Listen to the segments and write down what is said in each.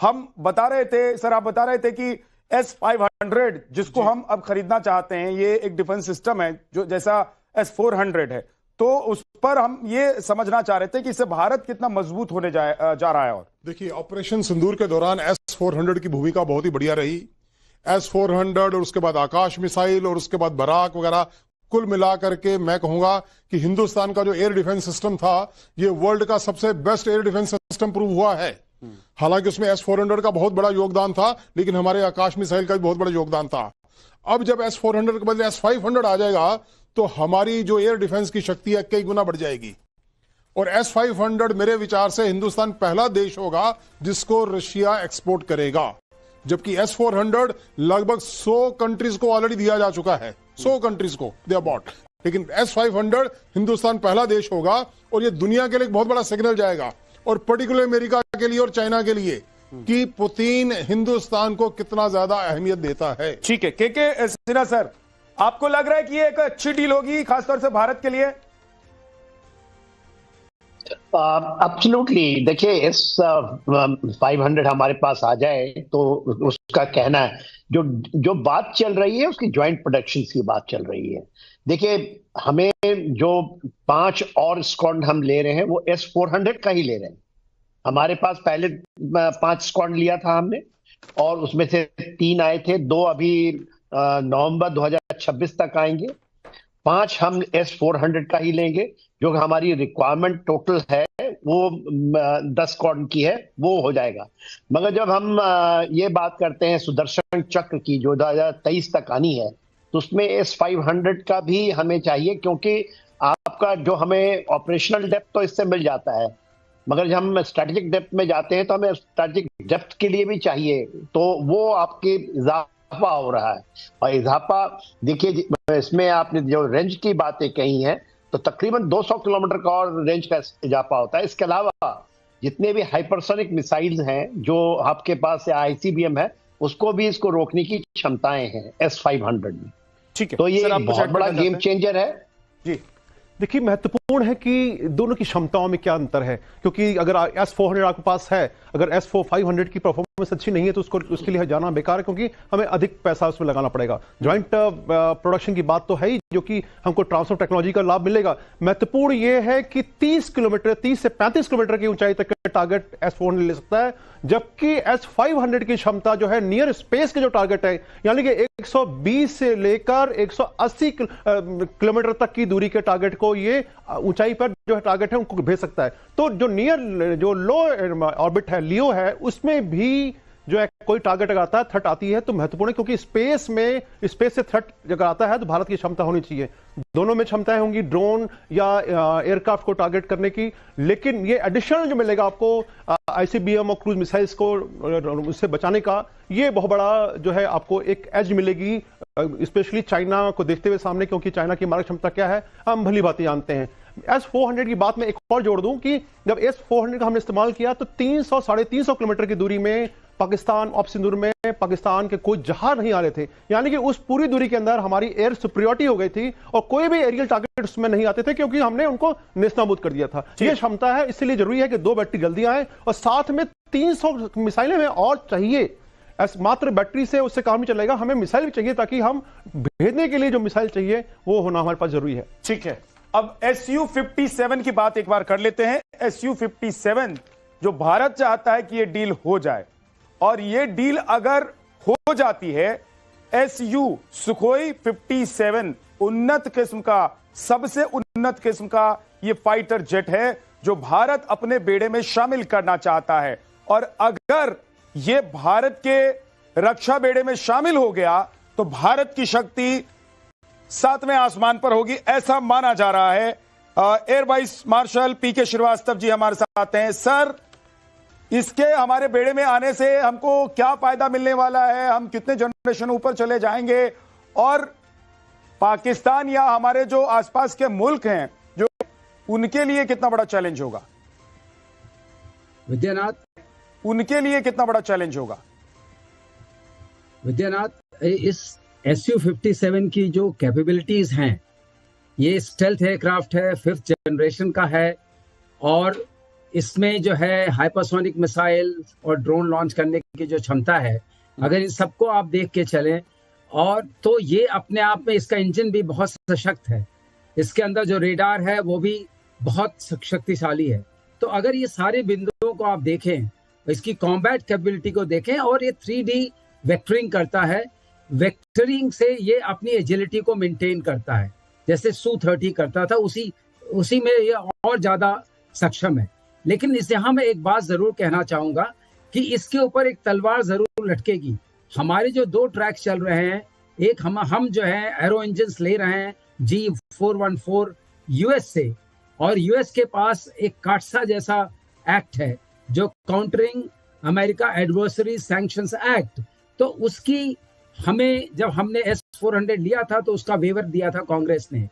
हम बता रहे थे सर, आप बता रहे थे कि S-500 जिसको हम अब खरीदना चाहते हैं, ये एक डिफेंस सिस्टम है जो जैसा S-400 है, तो उस पर हम ये समझना चाह रहे थे कि इससे भारत कितना मजबूत होने जा रहा है। और देखिए, ऑपरेशन सिंदूर के दौरान S-400 की भूमिका बहुत ही बढ़िया रही। S-400 और उसके बाद आकाश मिसाइल और उसके बाद बराक वगैरह, कुल मिलाकर के मैं कहूंगा कि हिंदुस्तान का जो एयर डिफेंस सिस्टम था, ये वर्ल्ड का सबसे best air defence system prove हुआ है। हालांकि उसमें S-400 का बहुत बड़ा योगदान था, लेकिन हमारे आकाश मिसाइल का भी बहुत बड़ा योगदान था। अब जब S-400 के बदले S-500 आ जाएगा, तो हमारी जो एयर डिफेंस की शक्ति है कई गुना बढ़ जाएगी। और S-500 मेरे विचार से हिंदुस्तान पहला देश होगा जिसको रशिया एक्सपोर्ट करेगा, जबकि S-400 लगभग 100 कंट्रीज को ऑलरेडी दिया जा चुका है। 100 कंट्रीज को दे आर बॉट, लेकिन S-500 हिंदुस्तान पहला देश होगा और ये दुनिया के लिए एक बहुत बड़ा सिग्नल जाएगा, और पर्टिकुलर अमेरिका के लिए और चाइना के लिए, कि पुतिन हिंदुस्तान को कितना ज्यादा अहमियत देता है। ठीक है, के सिन्हा सर, आपको लग रहा है कि ये एक अच्छी डील होगी खासतौर से भारत के लिए? एब्सोल्युटली। देखिए, S-500 हमारे पास आ जाए तो उसका कहना है, जो बात चल रही है उसकी ज्वाइंट प्रोडक्शन की बात चल रही है। देखिए, हमें जो 5 और स्क्वाड हम ले रहे हैं वो S-400 का ही ले रहे हैं। हमारे पास पहले 5 स्क्वाड लिया था हमने, और उसमें से 3 आए थे, 2 अभी नवंबर 2026 तक आएंगे। 5 हम S-400 का ही लेंगे। जो हमारी रिक्वायरमेंट टोटल है वो 10 स्क्वाड की है, वो हो जाएगा। मगर जब हम ये बात करते हैं सुदर्शन चक्र की, जो 2023 तक आनी है, तो उसमें S-500 का भी हमें चाहिए, क्योंकि आपका जो हमें ऑपरेशनल डेप्थ तो इससे मिल जाता है, मगर जब हम स्ट्रेटेजिक डेप्थ में जाते हैं तो हमें स्ट्रेटेजिक डेप्थ के लिए भी चाहिए, तो वो आपके इजाफा हो रहा है। और इजाफा देखिए, इसमें आपने जो रेंज की बातें कही हैं, तो तकरीबन 200 किलोमीटर का और रेंज का इजाफा होता है। इसके अलावा जितने भी हाइपरसोनिक मिसाइल्स हैं जो आपके पास ICBM है, उसको भी इसको रोकने की क्षमताएं हैं S-500 में। ठीक है, तो ये बहुत बड़ा गेम चेंजर है जी। देखिए, महत्वपूर्ण है कि दोनों की क्षमताओं में क्या अंतर है, क्योंकि अगर S-400 आपके पास है, अगर S-500 की परफॉर्मेंस अच्छी नहीं है तो उसके लिए जाना बेकार है, क्योंकि हमें अधिक पैसा उसमें लगाना पड़ेगा। ज्वाइंट प्रोडक्शन की बात तो है ही, जो कि हमको ट्रांसफर टेक्नोलॉजी का लाभ मिलेगा। महत्वपूर्ण यह है कि 30 से 35 किलोमीटर की ऊंचाई तक का टारगेट S-400 ले सकता है, जबकि S-500 की क्षमता जो है नियर स्पेस के जो टारगेट है, यानी कि 120 से लेकर 180 किलोमीटर तक की दूरी के टारगेट को ये ऊंचाई पर जो है टारगेट है उनको भेज सकता है। तो जो लो ऑर्बिट है, लियो है, उसमें भी जो है कोई टारगेट अगर आता है, थ्रेट आती है, तो महत्वपूर्ण है, क्योंकि स्पेस से थ्रेट अगर आता है तो भारत की क्षमता होनी चाहिए। दोनों में क्षमताएं होंगी, ड्रोन या एयरक्राफ्ट को टारगेट करने की, लेकिन ये एडिशनल जो मिलेगा आपको ICBM और क्रूज मिसाइल्स को उससे बचाने का, ये बहुत बड़ा जो है आपको एक एज मिलेगी, स्पेशली चाइना को देखते हुए सामने, क्योंकि चाइना की मारक क्षमता क्या है हम भली भांति जानते हैं। S-400 की बात में एक और जोड़ दूं कि जब S-400 का हमने इस्तेमाल किया तो 300-350 किलोमीटर की दूरी में पाकिस्तान, ऑप सिंदूर में पाकिस्तान के कोई जहाज नहीं आ रहे थे, यानी कि उस पूरी दूरी के अंदर हमारी एयर सुपीरियरिटी हो गई थी और कोई भी एरियल टारगेट उसमें नहीं आते थे, क्योंकि हमने उनको नेस्तनाबूद कर दिया था। ये क्षमता है, इसलिए जरूरी है कि 2 बैटरी जल्दी आए, और साथ में 300 मिसाइलें हमें और चाहिए। मात्र बैटरी से उससे काम नहीं चलेगा, हमें मिसाइल भी चाहिए, ताकि हम भेजने के लिए जो मिसाइल चाहिए वो होना हमारे पास जरूरी है। ठीक है, अब Su-57 की बात एक बार कर लेते हैं। Su-57 जो भारत चाहता है कि ये डील हो जाए, और ये डील अगर हो जाती है, Su-Sukhoi 57 उन्नत किस्म का, सबसे उन्नत किस्म का ये फाइटर जेट है जो भारत अपने बेड़े में शामिल करना चाहता है। और अगर ये भारत के रक्षा बेड़े में शामिल हो गया तो भारत की शक्ति 7वें आसमान पर होगी, ऐसा माना जा रहा है। Air vice marshal PK Srivastava ji हमारे साथ हैं। सर, इसके हमारे बेड़े में आने से हमको क्या फायदा मिलने वाला है? हम कितने जनरेशन ऊपर चले जाएंगे? और पाकिस्तान या हमारे जो आसपास के मुल्क हैं, जो उनके लिए कितना बड़ा चैलेंज होगा? विद्यानाथ, उनके लिए कितना बड़ा चैलेंज होगा? विद्यानाथ, इस Su-57 की जो कैपेबिलिटीज हैं, ये स्टेल्थ एयरक्राफ्ट है, 5th जनरेशन का है, और इसमें जो है हाइपरसोनिक मिसाइल और ड्रोन लॉन्च करने की जो क्षमता है, अगर इन सबको आप देख के चलें, और तो ये अपने आप में इसका इंजन भी बहुत सशक्त है, इसके अंदर जो रेडार है वो भी बहुत शक्तिशाली है। तो अगर ये सारे बिंदुओं को आप देखें, इसकी कॉम्बैट कैपेबिलिटी को देखें, और ये 3D वेक्टरिंग करता है, वेक्टरिंग से ये अपनी एजिलिटी को मेंटेन करता है, जैसे Su-30 करता था, उसी में ये और ज्यादा सक्षम है। लेकिन इस यहाँ मैं एक बात जरूर कहना चाहूंगा कि इसके ऊपर एक तलवार जरूर लटकेगी। हमारे जो 2 ट्रैक चल रहे हैं, एक हम जो है एरो इंजन ले रहे हैं G414 यूएस से, और यूएस के पास एक काटसा जैसा एक्ट है जो countering America adversary sanctions act, तो उसकी हमें, जब हमने S-400 लिया था तो उसका वेवर दिया था कांग्रेस ने।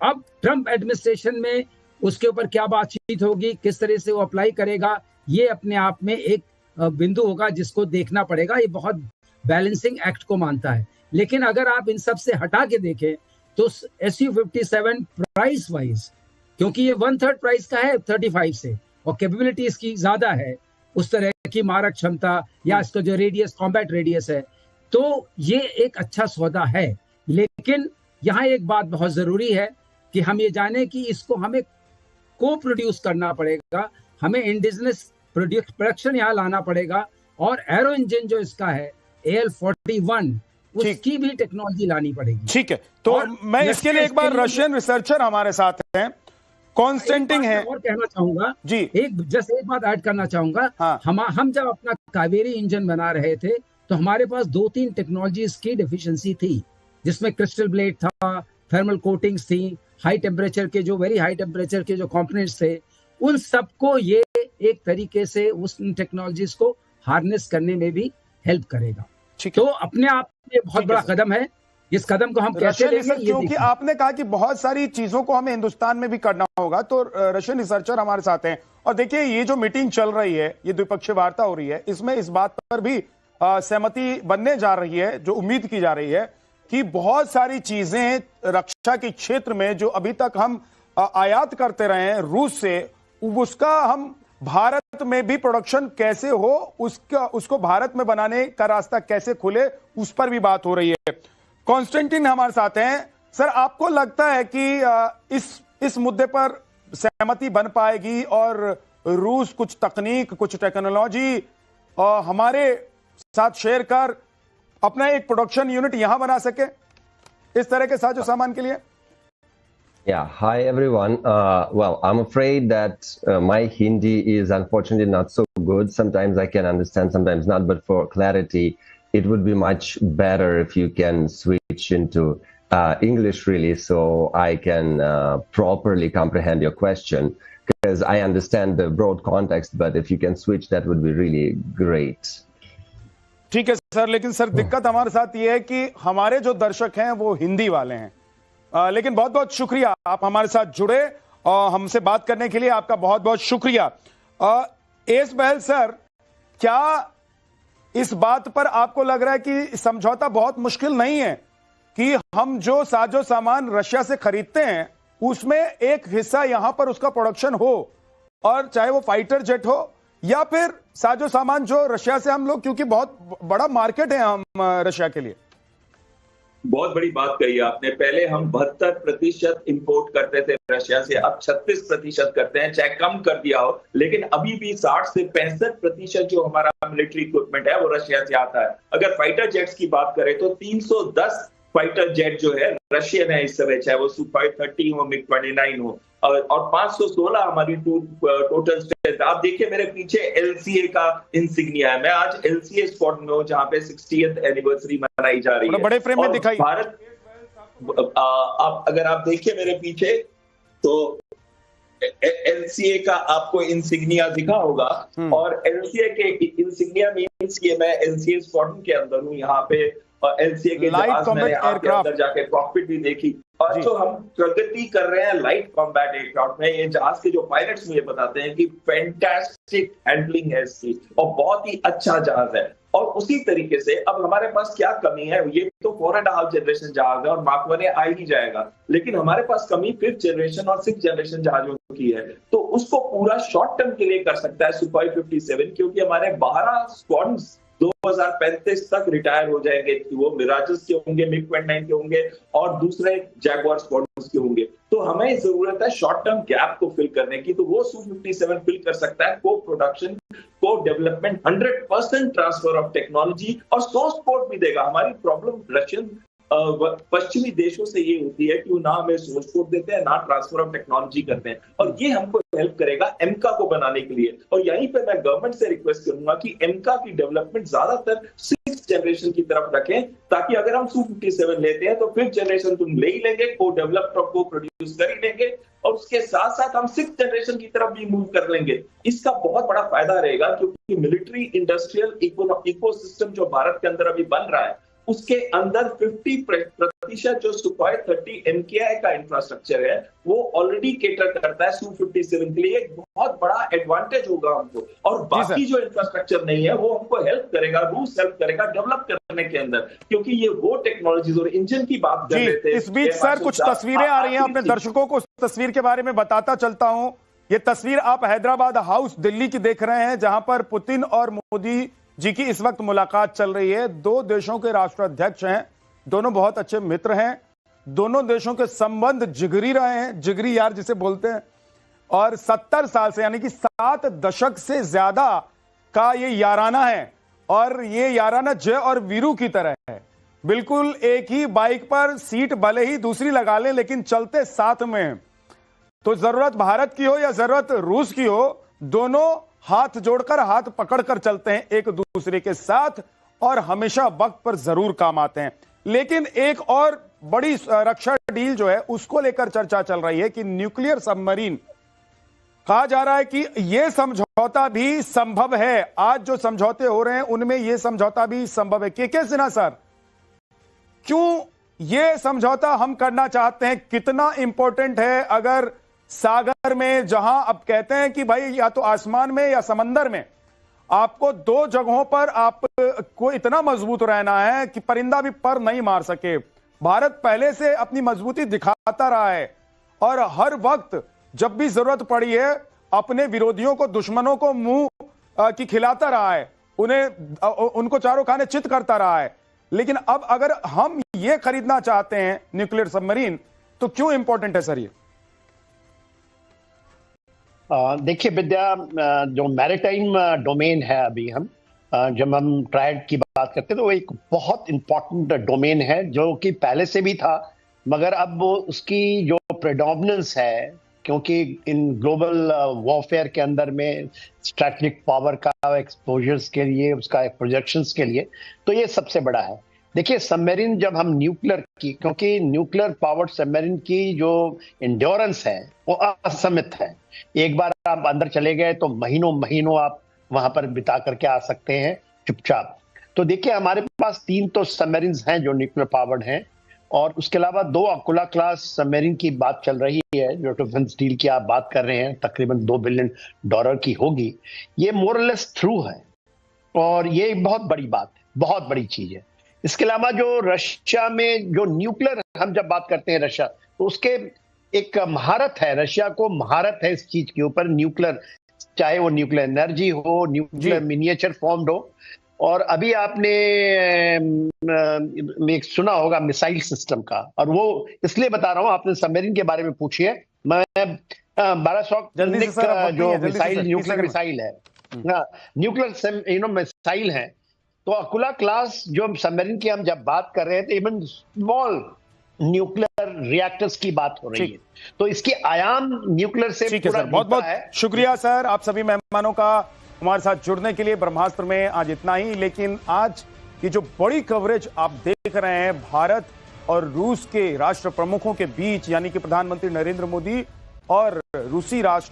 अब ट्रंप एडमिनिस्ट्रेशन में उसके ऊपर क्या बातचीत होगी, किस तरह से वो अप्लाई करेगा, ये अपने आप में एक बिंदु होगा जिसको देखना पड़ेगा। ये बहुत बैलेंसिंग एक्ट को मानता है। लेकिन अगर आप इन सब से हटा के देखें तो Su-57 प्राइस वाइज, क्योंकि ये 1/3 प्राइस का है 35 से, और कैपेबिलिटी इसकी ज्यादा है, उस तरह की मारक क्षमता या इसका जो रेडियस, कॉम्बैट रेडियस है, तो ये एक अच्छा सौदा है। लेकिन यहाँ एक बात बहुत जरूरी है कि हम ये जाने कि इसको हमें को प्रोड्यूस करना पड़ेगा, हमें इंडिजिनस प्रोडक्शन यहाँ लाना पड़ेगा, और एरो इंजन जो इसका है AL-41 उसकी भी टेक्नोलॉजी लानी पड़ेगी। ठीक है, तो मैं इसके लिए एक बार रशियन रिसर्चर हमारे साथ हैं, कॉन्स्टेंटिन है, और कहना चाहूंगा जी, एक बात ऐड करना चाहूंगा। हाँ। हम जब अपना कावेरी इंजन बना रहे थे तो हमारे पास 2-3 टेक्नोलॉजीज की डेफिशिएंसी थी, जिसमें क्रिस्टल ब्लेड था, थर्मल कोटिंग्स थी, हाई टेम्परेचर के जो वेरी हाई टेम्परेचर के जो कंपोनेंट्स थे, उन सबको ये एक तरीके से उस टेक्नोलॉजीज को हार्नेस करने में भी हेल्प करेगा। तो अपने आप में बहुत बड़ा कदम है। इस कदम को हम कैसे लेंगे, क्योंकि आपने कहा कि बहुत सारी चीजों को हमें हिंदुस्तान में भी करना होगा, तो रशियन रिसर्चर हमारे साथ हैं। और देखिए, ये जो मीटिंग चल रही है, ये द्विपक्षीय वार्ता हो रही है, इसमें इस बात पर भी सहमति बनने जा रही है, जो उम्मीद की जा रही है कि बहुत सारी चीजें रक्षा के क्षेत्र में जो अभी तक हम आयात करते रहे हैं रूस से, उसका हम भारत में भी प्रोडक्शन कैसे हो, उसको भारत में बनाने का रास्ता कैसे खुले, उस पर भी बात हो रही है। कॉन्स्टेंटिन हमारे साथ हैं। सर, आपको लगता है कि इस मुद्दे पर सहमति बन पाएगी और रूस कुछ तकनीक, कुछ टेक्नोलॉजी हमारे साथ शेयर कर अपना एक प्रोडक्शन यूनिट यहां बना सके इस तरह के साजो सामान के लिए? Yeah, hi everyone. Well, I'm afraid that my Hindi is unfortunately not so good. Sometimes I can understand, sometimes not. But for clarity, it would be much better if you can switch into English, really, so I can properly comprehend your question. Because I understand the broad context, but if you can switch, that would be really great. ठीक है sir, लेकिन sir दिक्कत हमारे साथ ये है कि हमारे जो दर्शक हैं वो हिंदी वाले हैं। लेकिन बहुत बहुत शुक्रिया, आप हमारे साथ जुड़े और हमसे बात करने के लिए आपका बहुत बहुत शुक्रिया। एस बहल सर, क्या इस बात पर आपको लग रहा है कि समझौता बहुत मुश्किल नहीं है कि हम जो साजो सामान रशिया से खरीदते हैं उसमें एक हिस्सा यहां पर उसका प्रोडक्शन हो, और चाहे वो फाइटर जेट हो या फिर साजो सामान जो रशिया से हम लोग, क्योंकि बहुत बड़ा मार्केट है हम रशिया के लिए। बहुत बड़ी बात कही आपने। पहले हम 72% इंपोर्ट करते थे रशिया से, अब 36% करते हैं, चाहे कम कर दिया हो, लेकिन अभी भी 60 से 65% जो हमारा मिलिट्री इक्विपमेंट है वो रशिया से आता है। अगर फाइटर जेट्स की बात करें तो 310 फाइटर जेट जो है रशियन है इस समय, चाहे वो Su-30 हो, MiG-29 हो, और 516 हमारी टोटल स्ट्रेंथ। आप देखिए मेरे पीछे LCA का इंसिग्निया है। मैं आज LCA स्पॉट में हूँ जहाँ पे 60th एनिवर्सरी मनाई जा रही है। बड़े फ्रेम में दिखाई भारत, अगर आप देखिए मेरे पीछे तो LCA का आपको इंसिग्निया दिखा होगा, और LCA के इंसिग्निया मींस कि मैं LCA स्क्वाड्रन के अंदर हूँ यहाँ पे, और LCA के जहाज मैंने आपके अंदर जाके कॉकपिट भी देखी। और जो हम प्रगति कर रहे हैं लाइट कॉम्बैट एयरक्राफ्ट में, ये जहाज के जो पायलट्स मुझे बताते हैं कि फैंटास्टिक हैंडलिंग है इसकी और बहुत ही अच्छा जहाज है। और उसी तरीके से अब हमारे पास क्या कमी है, ये तो 4.5 जनरेशन जहाज है और मार्क 1 आ ही जाएगा, लेकिन हमारे पास कमी 5th जनरेशन और 6th जनरेशन जहाजों की है। तो उसको पूरा शॉर्ट टर्म के लिए कर सकता है सुखोई 57, क्योंकि हमारे 12 स्क्वाड्रन्स 2035 तक रिटायर हो जाएंगे। वो मिराजेस के होंगे, मिग-29 के होंगे और दूसरे जैगुआर स्क्वाड्रन्स के होंगे। तो हमें जरूरत है शॉर्ट टर्म गैप को फिल करने की, तो वो Su-57 फिल कर सकता है। को प्रोडक्शन, को डेवलपमेंट, 100% ट्रांसफर ऑफ टेक्नोलॉजी और सोर्स कोड भी देगा। हमारी प्रॉब्लम रशियन पश्चिमी देशों से ये होती है कि वो ना हमें सोर्स कोड देते हैं, ना ट्रांसफर ऑफ टेक्नोलॉजी करते हैं, और ये हमको हेल्प करेगा एमका को बनाने के लिए। और यहीं पे मैं गवर्नमेंट से रिक्वेस्ट करूंगा कि एमका की डेवलपमेंट ज्यादातर 6th जनरेशन की तरफ रखें, ताकि अगर हम Su-57 लेते हैं तो 5th जनरेशन तुम ले ही लेंगे, को डेवलप्ड और को प्रोड्यूस कर ही लेंगे, और उसके साथ साथ हम 6th जनरेशन की तरफ भी मूव कर लेंगे। इसका बहुत बड़ा फायदा रहेगा, क्योंकि मिलिट्री इंडस्ट्रियल इकोसिस्टम जो भारत के अंदर अभी बन रहा है, उसके अंदर 50% जो सुखोई 30 MKI का इंफ्रास्ट्रक्चर है, वो ऑलरेडी केटर करता है Su-57 के लिए। एक बहुत बड़ा एडवांटेज होगा हमको, और बाकी जो इंफ्रास्ट्रक्चर नहीं है वो हमको हेल्प करेगा, रूस हेल्प करेगा डेवलप करने के अंदर, क्योंकि ये वो टेक्नोलॉजीज और इंजन की बात कर रहे थे। इस बीच सर कुछ तस्वीरें आ रही हैं, अपने दर्शकों को उस तस्वीर के बारे में बताता चलता हूं। ये तस्वीर आप हैदराबाद हाउस दिल्ली की देख रहे हैं, जहां पर पुतिन और मोदी जी की इस वक्त मुलाकात चल रही है। दो देशों के राष्ट्राध्यक्ष हैं, दोनों बहुत अच्छे मित्र हैं, दोनों देशों के संबंध जिगरी रहे हैं, जिगरी यार जिसे बोलते हैं, और 70 साल से यानी कि 7 दशक से ज्यादा का ये याराना है, और ये याराना जय और वीरू की तरह है। बिल्कुल एक ही बाइक पर सीट भले ही दूसरी लगा लें, लेकिन चलते साथ में हैं। तो जरूरत भारत की हो या जरूरत रूस की हो, दोनों हाथ जोड़कर, हाथ पकड़कर चलते हैं एक दूसरे के साथ, और हमेशा वक्त पर जरूर काम आते हैं। लेकिन एक और बड़ी रक्षा डील जो है उसको लेकर चर्चा चल रही है कि न्यूक्लियर सबमरीन, कहा जा रहा है कि यह समझौता भी संभव है। आज जो समझौते हो रहे हैं उनमें यह समझौता भी संभव है। के सिन्हा सर, क्यों यह समझौता हम करना चाहते हैं? कितना इंपॉर्टेंट है? अगर सागर में, जहां अब कहते हैं कि भाई या तो आसमान में या समंदर में, आपको 2 जगहों पर आपको इतना मजबूत रहना है कि परिंदा भी पर नहीं मार सके। भारत पहले से अपनी मजबूती दिखाता रहा है, और हर वक्त जब भी जरूरत पड़ी है अपने विरोधियों को, दुश्मनों को मुंह की खिलाता रहा है, उनको चारों खाने चित करता रहा है। लेकिन अब अगर हम ये खरीदना चाहते हैं न्यूक्लियर सबमरीन, तो क्यों इंपॉर्टेंट है सर ये? देखिए विद्या, जो मैरिटाइम डोमेन है, अभी जब हम ट्रायड की बात करते हैं तो वो एक बहुत इंपॉर्टेंट डोमेन है, जो कि पहले से भी था, मगर अब वो उसकी जो प्रेडोमिनेंस है, क्योंकि इन ग्लोबल वॉरफेयर के अंदर में स्ट्रैटेजिक पावर का एक्सपोजर्स के लिए, उसका प्रोजेक्शंस के लिए, तो ये सबसे बड़ा है। देखिए सबमरीन, जब हम न्यूक्लियर की, क्योंकि न्यूक्लियर पावर्ड सबमरीन की जो इंड्योरेंस है वो असीमित है। एक बार आप अंदर चले गए तो महीनों महीनों आप वहां पर बिता करके आ सकते हैं चुपचाप। तो देखिए हमारे पास 3 तो सबमरीन हैं जो न्यूक्लियर पावर्ड हैं, और उसके अलावा 2 अकुला क्लास सबमरीन की बात चल रही है, जो डिफेंस डील की आप बात कर रहे हैं, तकरीबन $2 बिलियन की होगी। ये मोरलेस थ्रू है, और ये बहुत बड़ी बात है, बहुत बड़ी चीज है। इसके अलावा जो रशिया में जो न्यूक्लियर, हम जब बात करते हैं रशिया, तो उसके एक महारत है, रशिया को महारत है इस चीज के ऊपर, न्यूक्लियर, चाहे वो न्यूक्लियर एनर्जी हो, न्यूक्लियर मिनिएचर फॉर्म्ड हो, और अभी आपने एक सुना होगा मिसाइल सिस्टम का, और वो इसलिए बता रहा हूं, आपने सबमरीन के बारे में पूछिए, मैं 1200 जो मिसाइल, न्यूक्लियर मिसाइल है, न्यूक्लियर मिसाइल है, तो अकुला क्लास जो सबमरीन की हम जब बात कर रहे हैं, तो इवन स्मॉल न्यूक्लियर रिएक्टर्स की बात हो रही है, तो इसके आयाम न्यूक्लियर से पूरा बहुत बहुत शुक्रिया सर, आप सभी मेहमानों का हमारे साथ जुड़ने के लिए। ब्रह्मास्त्र में आज इतना ही, लेकिन आज की जो बड़ी कवरेज आप देख रहे हैं भारत और रूस के राष्ट्र प्रमुखों के बीच, यानी कि प्रधानमंत्री नरेंद्र मोदी और रूसी राष्ट्र